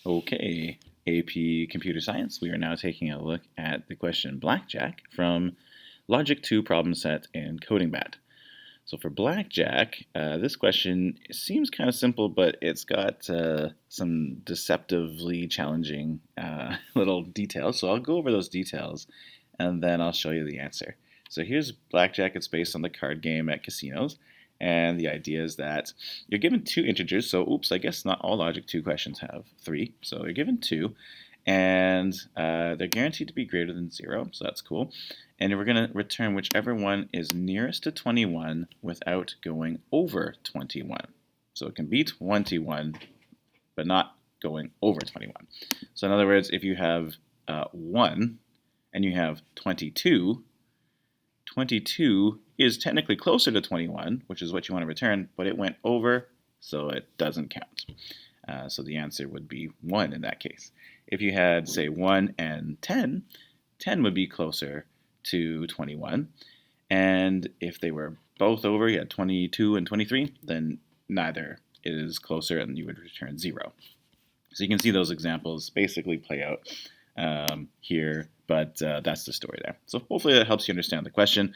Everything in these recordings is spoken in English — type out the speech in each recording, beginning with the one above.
Okay, AP Computer Science, we are now taking a look at the question blackjack from logic-2 problem set in codingBat. So for blackjack, this question seems kind of simple, but it's got some deceptively challenging little details. So I'll go over those details and then I'll show you the answer. So here's blackjack. It's based on the card game at casinos. And the idea is that you're given two integers. So oops, I guess not all logic 2 questions have 3. So you're given 2. And they're guaranteed to be greater than 0. So that's cool. And we're going to return whichever one is nearest to 21 without going over 21. So it can be 21, but not going over 21. So in other words, if you have 1 and you have 22, 22 is technically closer to 21, which is what you want to return, but it went over, so it doesn't count. So the answer would be 1 in that case. If you had, say, 1 and 10, 10 would be closer to 21. And if they were both over, you had 22 and 23, then neither is closer and you would return 0. So you can see those examples basically play out here, but that's the story there. So hopefully that helps you understand the question.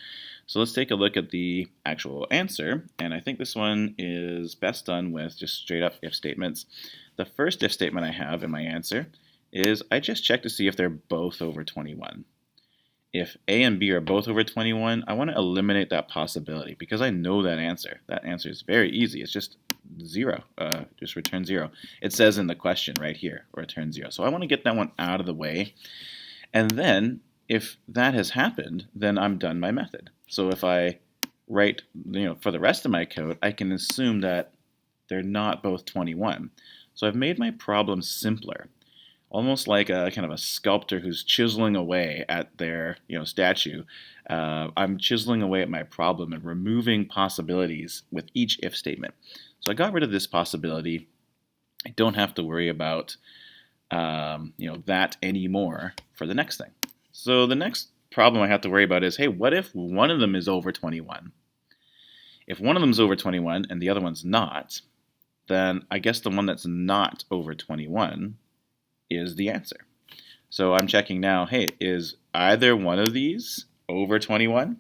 So let's take a look at the actual answer, and I think this one is best done with just straight up if statements. The first if statement I have in my answer is I just check to see if they're both over 21. If A and B are both over 21, I want to eliminate that possibility because I know that answer. That answer is very easy. It's just 0. Just return 0. It says in the question right here, return 0. So I want to get that one out of the way. And then if that has happened, then I'm done my method. So if I write, for the rest of my code, I can assume that they're not both 21. So I've made my problem simpler. Almost like a kind of a sculptor who's chiseling away at their statue. I'm chiseling away at my problem and removing possibilities with each if statement. So I got rid of this possibility. I don't have to worry about that anymore for the next thing. So the next problem I have to worry about is, hey, what if one of them is over 21? If one of them is over 21 and the other one's not, then I guess the one that's not over 21 is the answer. So I'm checking now, hey, is either one of these over 21?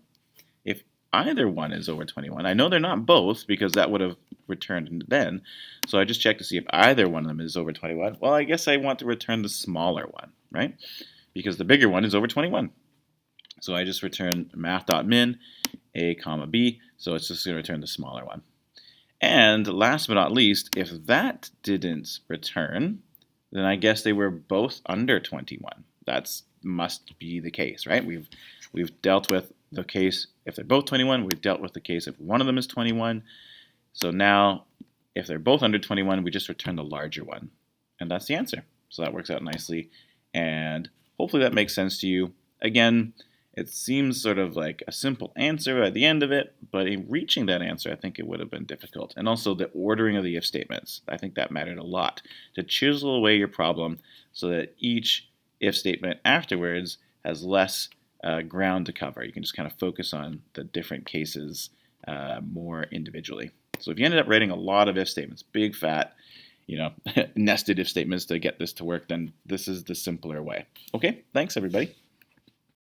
If either one is over 21, I know they're not both because that would have returned then. So I just check to see if either one of them is over 21. Well, I guess I want to return the smaller one, right? Because the bigger one is over 21. So I just return math.min, a comma b, so it's just going to return the smaller one. And last but not least, if that didn't return, then I guess they were both under 21. That must be the case, right? We've dealt with the case if they're both 21. We've dealt with the case if one of them is 21. So now, if they're both under 21, we just return the larger one. And that's the answer. So that works out nicely. And hopefully that makes sense to you. Again, it seems sort of like a simple answer at the end of it, but in reaching that answer, I think it would have been difficult. And also the ordering of the if statements, I think that mattered a lot. To chisel away your problem so that each if statement afterwards has less ground to cover. You can just kind of focus on the different cases more individually. So if you ended up writing a lot of if statements, big fat, nested if statements to get this to work, then this is the simpler way. Okay, thanks everybody.